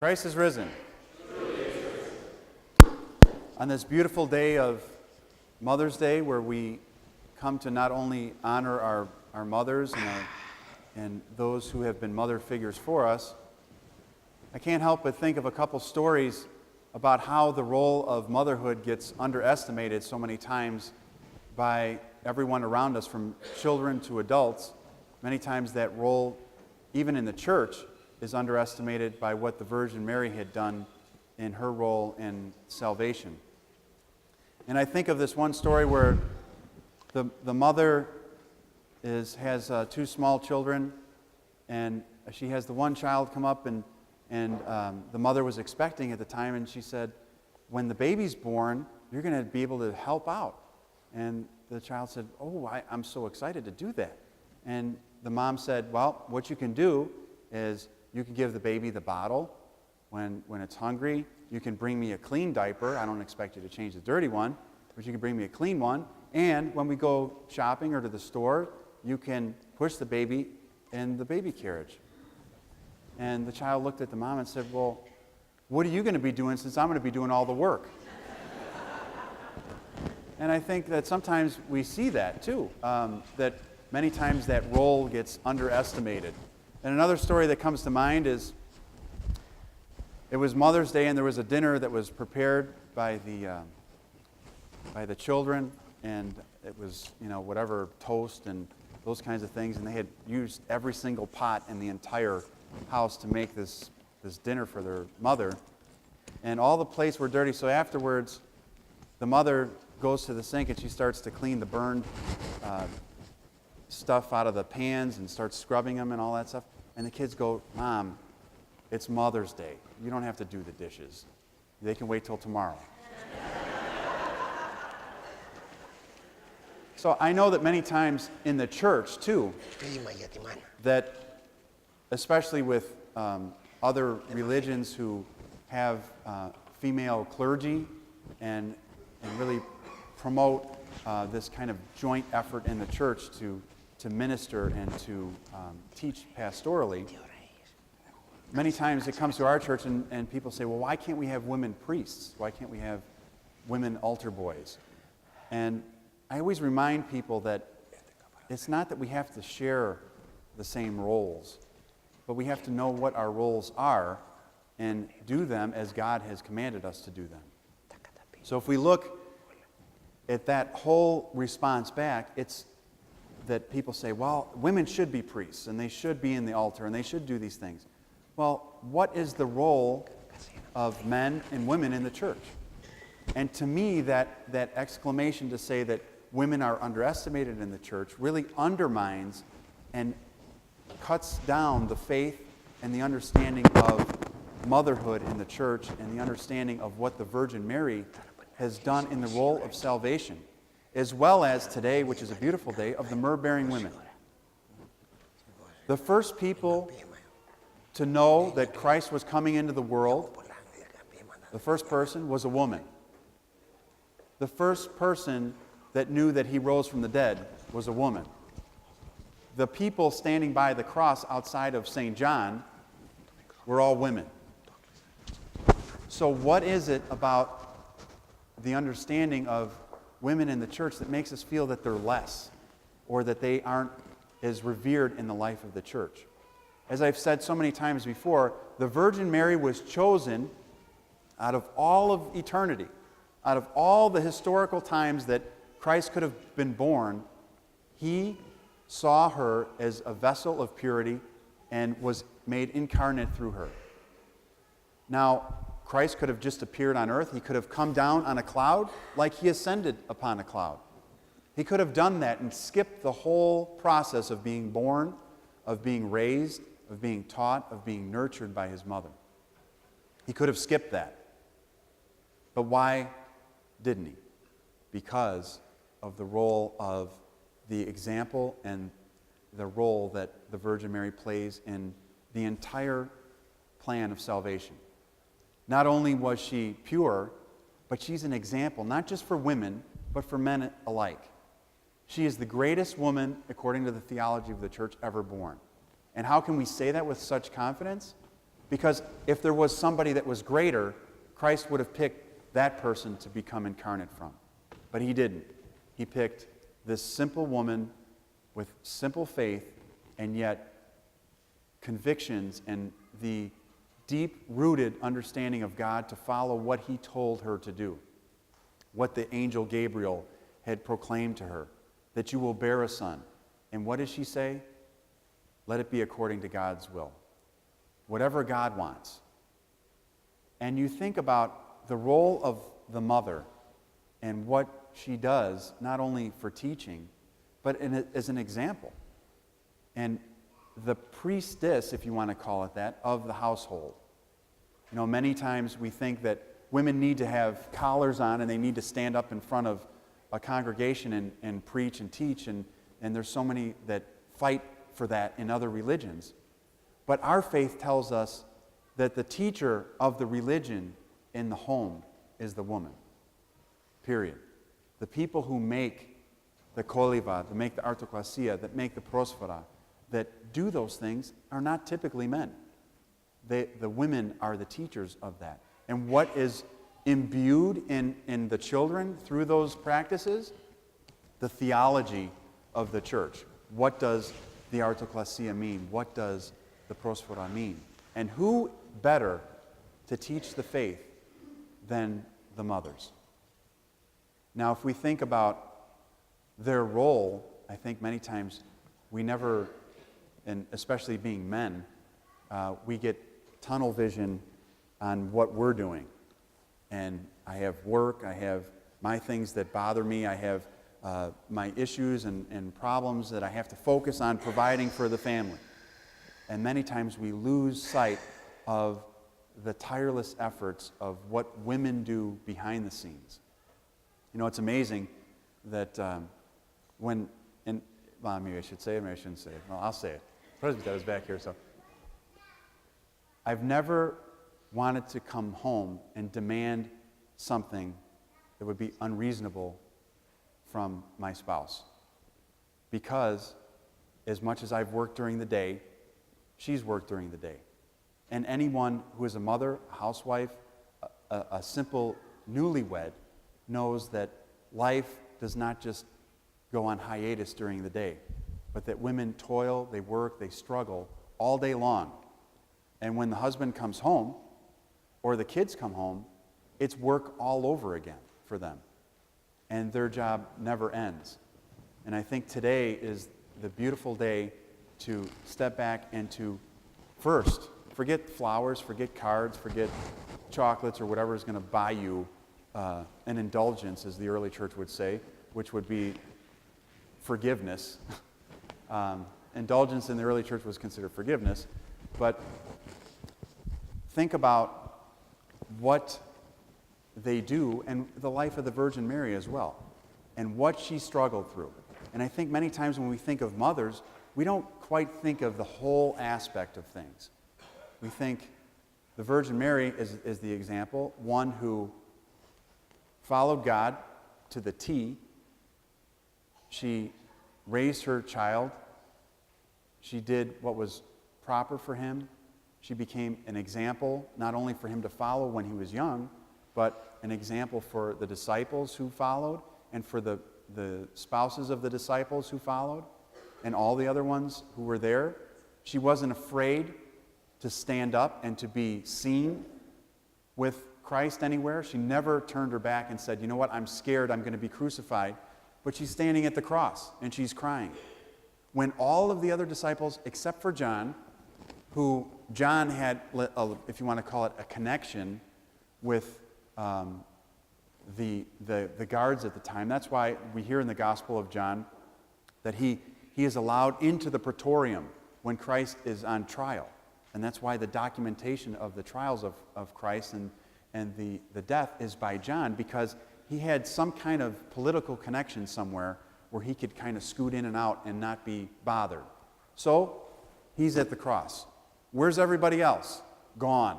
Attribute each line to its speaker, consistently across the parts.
Speaker 1: Christ is risen. On this beautiful day of Mother's Day, where we come to not only honor our mothers and those who have been mother figures for us, I can't help but think of a couple stories about how the role of motherhood gets underestimated so many times by everyone around us, from children to adults. Many times that role, even in the church, is underestimated by what the Virgin Mary had done in her role in salvation. And I think of this one story where the mother has two small children, and she has the one child come up, and the mother was expecting at the time, and she said, when the baby's born, you're going to be able to help out. And the child said, oh, I'm so excited to do that. And the mom said, well, what you can do is you can give the baby the bottle when it's hungry. You can bring me a clean diaper. I don't expect you to change the dirty one, but you can bring me a clean one. And when we go shopping or to the store, you can push the baby in the baby carriage. And the child looked at the mom and said, well, what are you going to be doing since I'm going to be doing all the work? And I think that sometimes we see that too, that many times that role gets underestimated. And another story that comes to mind is, it was Mother's Day, and there was a dinner that was prepared by the children, and it was, whatever, toast and those kinds of things, and they had used every single pot in the entire house to make this dinner for their mother, and all the plates were dirty. So afterwards, the mother goes to the sink and she starts to clean the burned stuff out of the pans and starts scrubbing them and all that stuff. And the kids go, Mom, it's Mother's Day. You don't have to do the dishes. They can wait till tomorrow. So I know that many times in the church, too, that especially with other religions who have female clergy and really promote this kind of joint effort in the church to minister and to teach pastorally, many times it comes to our church and people say, well, why can't we have women priests? Why can't we have women altar boys? And I always remind people that it's not that we have to share the same roles, but we have to know what our roles are and do them as God has commanded us to do them. So if we look at that whole response back, it's that people say, well, women should be priests, and they should be in the altar, and they should do these things. Well, what is the role of men and women in the church? And to me, that exclamation to say that women are underestimated in the church really undermines and cuts down the faith and the understanding of motherhood in the church and the understanding of what the Virgin Mary has done in the role of salvation, as well as today, which is a beautiful day, of the myrrh-bearing women. The first people to know that Christ was coming into the world, the first person was a woman. The first person that knew that he rose from the dead was a woman. The people standing by the cross outside of St. John were all women. So what is it about the understanding of women in the church that makes us feel that they're less or that they aren't as revered in the life of the church? As I've said so many times before, the Virgin Mary was chosen out of all of eternity, out of all the historical times that Christ could have been born. He saw her as a vessel of purity and was made incarnate through her. Now, Christ could have just appeared on earth. He could have come down on a cloud like he ascended upon a cloud. He could have done that and skipped the whole process of being born, of being raised, of being taught, of being nurtured by his mother. He could have skipped that. But why didn't he? Because of the role of the example and the role that the Virgin Mary plays in the entire plan of salvation. Not only was she pure, but she's an example, not just for women, but for men alike. She is the greatest woman, according to the theology of the church, ever born. And how can we say that with such confidence? Because if there was somebody that was greater, Christ would have picked that person to become incarnate from. But he didn't. He picked this simple woman with simple faith and yet convictions and the deep-rooted understanding of God to follow what he told her to do, what the angel Gabriel had proclaimed to her, that you will bear a son. And what does she say? Let it be according to God's will. Whatever God wants. And you think about the role of the mother and what she does, not only for teaching, but as an example. And the priestess, if you want to call it that, of the household. You know, many times we think that women need to have collars on and they need to stand up in front of a congregation and preach and teach, and there's so many that fight for that in other religions. But our faith tells us that the teacher of the religion in the home is the woman. Period. The people who make the koliva, that make the artoklasia, that make the prosphora, that do those things are not typically men. The women are the teachers of that. And what is imbued in the children through those practices? The theology of the church. What does the artoklasia mean? What does the prosphora mean? And who better to teach the faith than the mothers? Now, if we think about their role, I think many times we never, and especially being men, we get tunnel vision on what we're doing. And I have work, I have my things that bother me, I have my issues and problems that I have to focus on providing for the family. And many times we lose sight of the tireless efforts of what women do behind the scenes. You know, it's amazing that maybe I should say it, maybe I shouldn't say it. Well, I'll say it. President is back here, so. I've never wanted to come home and demand something that would be unreasonable from my spouse. Because as much as I've worked during the day, she's worked during the day. And anyone who is a mother, a housewife, a simple newlywed knows that life does not just go on hiatus during the day, but that women toil, they work, they struggle all day long. And when the husband comes home, or the kids come home, it's work all over again for them. And their job never ends. And I think today is the beautiful day to step back and to first, forget flowers, forget cards, forget chocolates or whatever is going to buy you an indulgence, as the early church would say, which would be forgiveness. Indulgence in the early church was considered forgiveness. But think about what they do and the life of the Virgin Mary as well, and what she struggled through. And I think many times when we think of mothers, we don't quite think of the whole aspect of things. We think the Virgin Mary is the example, one who followed God to the T. She raised her child. She did what was proper for him. She became an example, not only for him to follow when he was young, but an example for the disciples who followed and for the spouses of the disciples who followed and all the other ones who were there. She wasn't afraid to stand up and to be seen with Christ anywhere. She never turned her back and said, you know what, I'm scared, I'm going to be crucified. But she's standing at the cross and she's crying. When all of the other disciples, except for John, who John had, if you want to call it, a connection with the guards at the time. That's why we hear in the Gospel of John that he is allowed into the praetorium when Christ is on trial. And that's why the documentation of the trials of Christ and the death is by John, because he had some kind of political connection somewhere where he could kind of scoot in and out and not be bothered. So he's at the cross. Where's everybody else? Gone.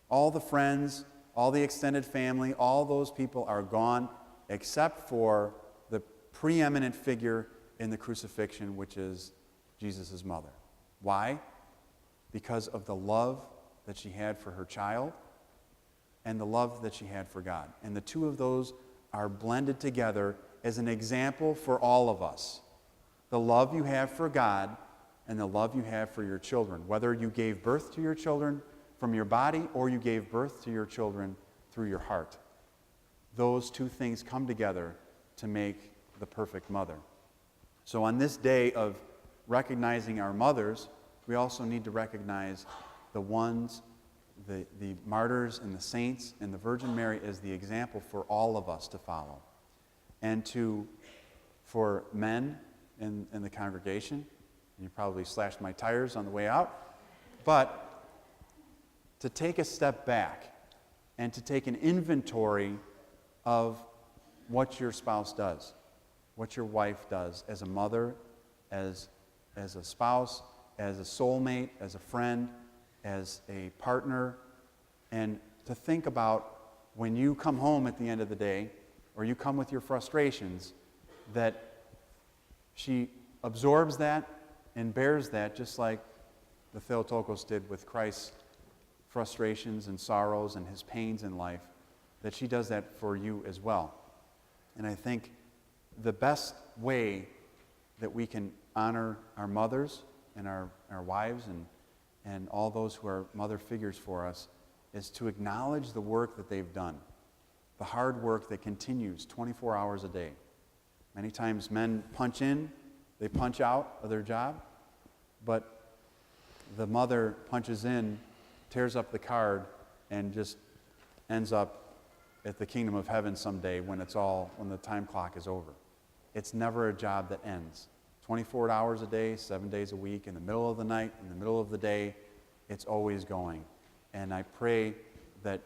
Speaker 1: All the friends, all the extended family, all those people are gone except for the preeminent figure in the crucifixion, which is Jesus' mother. Why? Because of the love that she had for her child and the love that she had for God. And the two of those are blended together as an example for all of us. The love you have for God and the love you have for your children, whether you gave birth to your children from your body or you gave birth to your children through your heart. Those two things come together to make the perfect mother. So on this day of recognizing our mothers, we also need to recognize the ones, the martyrs and the saints and the Virgin Mary as the example for all of us to follow. And for men in the congregation, and you probably slashed my tires on the way out, but to take a step back and to take an inventory of what your spouse does, what your wife does as a mother, as a spouse, as a soulmate, as a friend, as a partner, and to think about when you come home at the end of the day, or you come with your frustrations, that she absorbs that and bears that just like the Theotokos did with Christ's frustrations and sorrows and his pains in life, that she does that for you as well. And I think the best way that we can honor our mothers and our wives and all those who are mother figures for us is to acknowledge the work that they've done, the hard work that continues 24 hours a day. Many times men punch in, they punch out of their job, but the mother punches in, tears up the card, and just ends up at the kingdom of heaven someday when the time clock is over. It's never a job that ends. 24 hours a day, 7 days a week, in the middle of the night, in the middle of the day, it's always going. And I pray that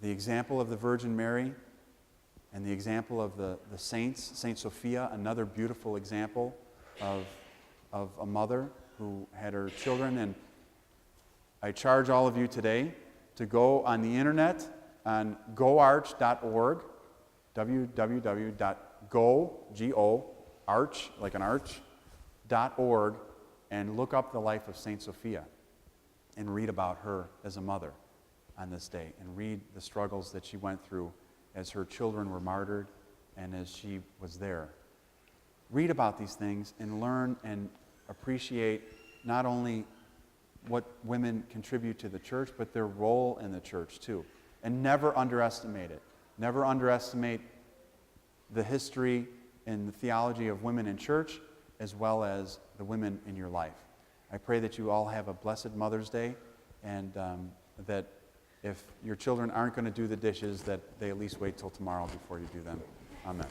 Speaker 1: the example of the Virgin Mary and the example of the saints, Saint Sophia, another beautiful example of a mother who had her children. And I charge all of you today to go on the internet on goarch.org, www.go.arch, like an arch, .org, and look up the life of Saint Sophia and read about her as a mother on this day, and read the struggles that she went through as her children were martyred and as she was there. Read about these things and learn and appreciate not only what women contribute to the church, but their role in the church too. And never underestimate it. Never underestimate the history and the theology of women in church, as well as the women in your life. I pray that you all have a blessed Mother's Day, and that if your children aren't going to do the dishes, that they at least wait till tomorrow before you do them. Amen.